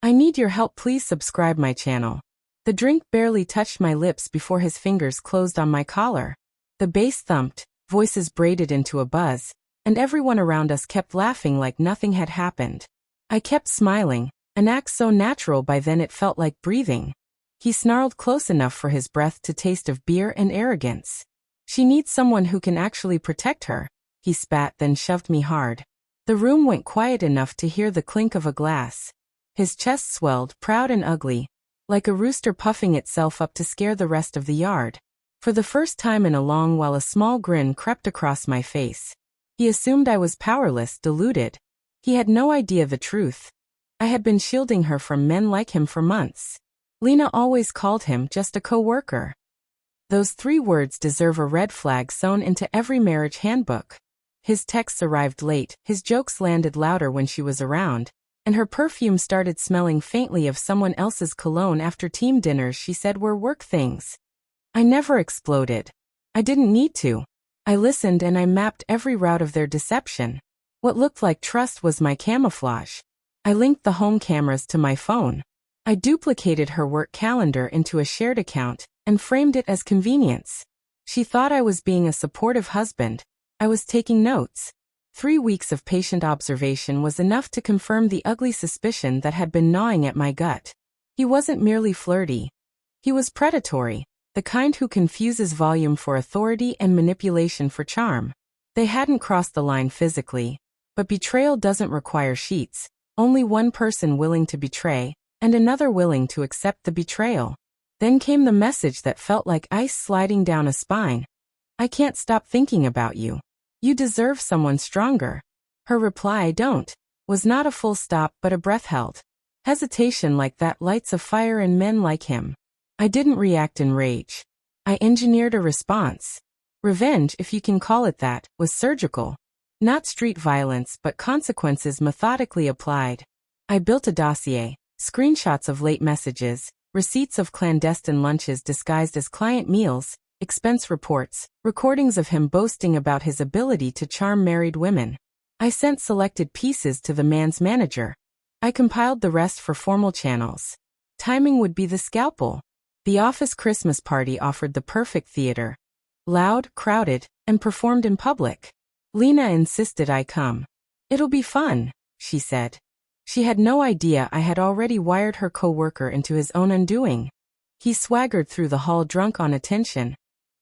I need your help, please subscribe my channel. The drink barely touched my lips before his fingers closed on my collar. The bass thumped, voices braided into a buzz, and everyone around us kept laughing like nothing had happened. I kept smiling, an act so natural by then it felt like breathing. He snarled close enough for his breath to taste of beer and arrogance. She needs someone who can actually protect her, he spat, then shoved me hard. The room went quiet enough to hear the clink of a glass. His chest swelled, proud and ugly, like a rooster puffing itself up to scare the rest of the yard. For the first time in a long while a small grin crept across my face. He assumed I was powerless, deluded. He had no idea the truth. I had been shielding her from men like him for months. Lena always called him just a coworker. Those 3 words deserve a red flag sewn into every marriage handbook. His texts arrived late, his jokes landed louder when she was around, and her perfume started smelling faintly of someone else's cologne after team dinners she said were work things. I never exploded. I didn't need to. I listened and I mapped every route of their deception. What looked like trust was my camouflage. I linked the home cameras to my phone. I duplicated her work calendar into a shared account and framed it as convenience. She thought I was being a supportive husband. I was taking notes. 3 weeks of patient observation was enough to confirm the ugly suspicion that had been gnawing at my gut. He wasn't merely flirty. He was predatory, the kind who confuses volume for authority and manipulation for charm. They hadn't crossed the line physically, but betrayal doesn't require sheets, only one person willing to betray, and another willing to accept the betrayal. Then came the message that felt like ice sliding down a spine. I can't stop thinking about you. You deserve someone stronger. Her reply, I don't, was not a full stop but a breath held. Hesitation like that lights a fire in men like him. I didn't react in rage. I engineered a response. Revenge, if you can call it that, was surgical. Not street violence but consequences methodically applied. I built a dossier, screenshots of late messages, receipts of clandestine lunches disguised as client meals, expense reports, recordings of him boasting about his ability to charm married women. I sent selected pieces to the man's manager. I compiled the rest for formal channels. Timing would be the scalpel. The office Christmas party offered the perfect theater. Loud, crowded, and performed in public. Lena insisted I come. It'll be fun, she said. She had no idea I had already wired her coworker into his own undoing. He swaggered through the hall drunk on attention,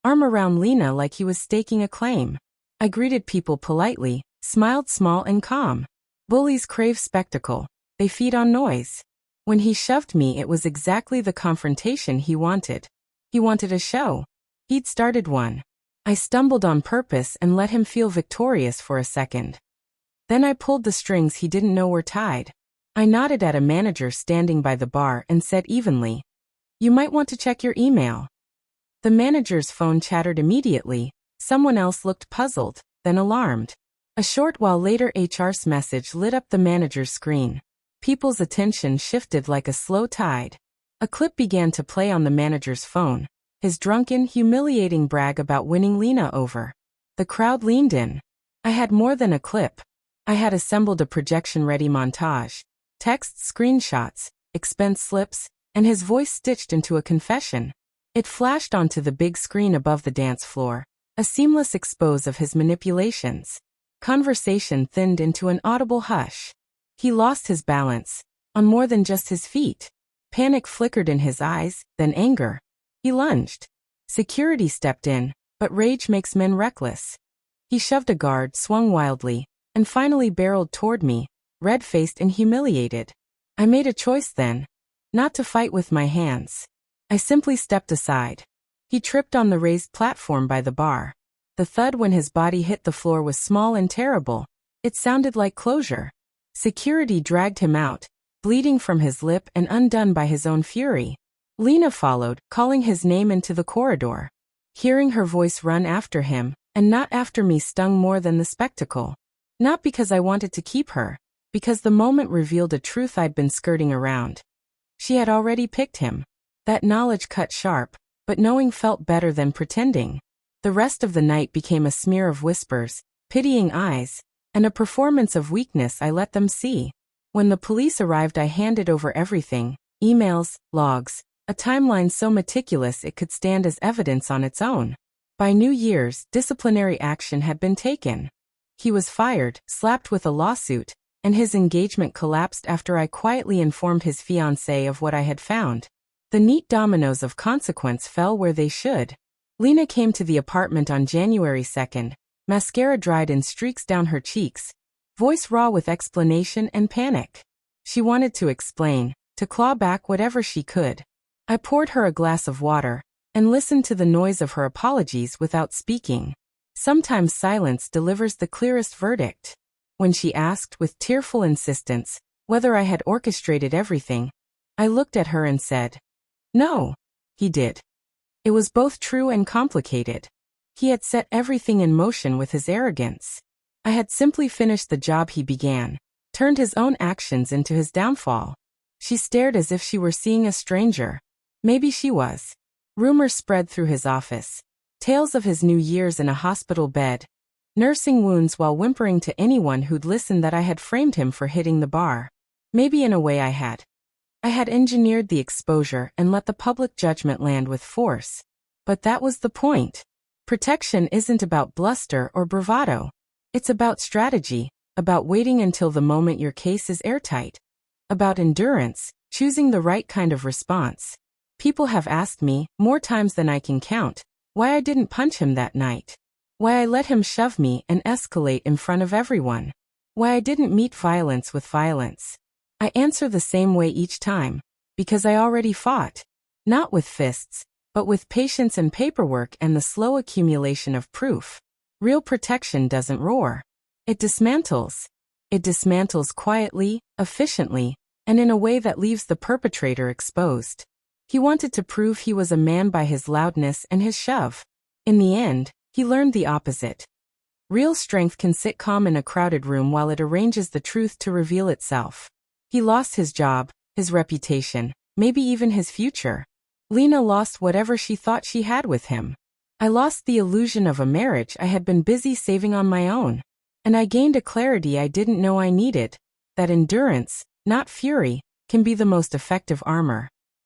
arm around Lena like he was staking a claim. I greeted people politely, smiled small and calm. Bullies crave spectacle. They feed on noise. When he shoved me, it was exactly the confrontation he wanted. He wanted a show. He'd started one. I stumbled on purpose and let him feel victorious for a second. Then I pulled the strings he didn't know were tied. I nodded at a manager standing by the bar and said evenly, "You might want to check your email." The manager's phone chattered immediately. Someone else looked puzzled, then alarmed. A short while later, HR's message lit up the manager's screen. People's attention shifted like a slow tide. A clip began to play on the manager's phone, his drunken, humiliating brag about winning Lena over. The crowd leaned in. I had more than a clip. I had assembled a projection-ready montage. Texts, screenshots, expense slips, and his voice stitched into a confession. It flashed onto the big screen above the dance floor, a seamless expose of his manipulations. Conversation thinned into an audible hush. He lost his balance, on more than just his feet. Panic flickered in his eyes, then anger. He lunged. Security stepped in, but rage makes men reckless. He shoved a guard, swung wildly, and finally barreled toward me, red-faced and humiliated. I made a choice then, not to fight with my hands. I simply stepped aside. He tripped on the raised platform by the bar. The thud when his body hit the floor was small and terrible. It sounded like closure. Security dragged him out, bleeding from his lip and undone by his own fury. Lena followed, calling his name into the corridor. Hearing her voice run after him, and not after me, stung more than the spectacle. Not because I wanted to keep her, because the moment revealed a truth I'd been skirting around. She had already picked him. That knowledge cut sharp, but knowing felt better than pretending. The rest of the night became a smear of whispers, pitying eyes, and a performance of weakness I let them see. When the police arrived, I handed over everything: emails, logs, a timeline so meticulous it could stand as evidence on its own. By New Year's, disciplinary action had been taken. He was fired, slapped with a lawsuit, and his engagement collapsed after I quietly informed his fiancée of what I had found. The neat dominoes of consequence fell where they should. Lena came to the apartment on January 2nd, mascara dried in streaks down her cheeks, voice raw with explanation and panic. She wanted to explain, to claw back whatever she could. I poured her a glass of water and listened to the noise of her apologies without speaking. Sometimes silence delivers the clearest verdict. When she asked, with tearful insistence, whether I had orchestrated everything, I looked at her and said, "No, he did." It was both true and complicated. He had set everything in motion with his arrogance. I had simply finished the job he began, turned his own actions into his downfall. She stared as if she were seeing a stranger. Maybe she was. Rumors spread through his office. Tales of his New Year's in a hospital bed, nursing wounds while whimpering to anyone who'd listened that I had framed him for hitting the bar. Maybe in a way I had. I had engineered the exposure and let the public judgment land with force. But that was the point. Protection isn't about bluster or bravado. It's about strategy, about waiting until the moment your case is airtight. About endurance, choosing the right kind of response. People have asked me, more times than I can count, why I didn't punch him that night. Why I let him shove me and escalate in front of everyone. Why I didn't meet violence with violence. I answer the same way each time. Because I already fought. Not with fists, but with patience and paperwork and the slow accumulation of proof. Real protection doesn't roar. It dismantles. It dismantles quietly, efficiently, and in a way that leaves the perpetrator exposed. He wanted to prove he was a man by his loudness and his shove. In the end, he learned the opposite. Real strength can sit calm in a crowded room while it arranges the truth to reveal itself. He lost his job, his reputation, maybe even his future. Lena lost whatever she thought she had with him. I lost the illusion of a marriage I had been busy saving on my own. And I gained a clarity I didn't know I needed, that endurance, not fury, can be the most effective armor.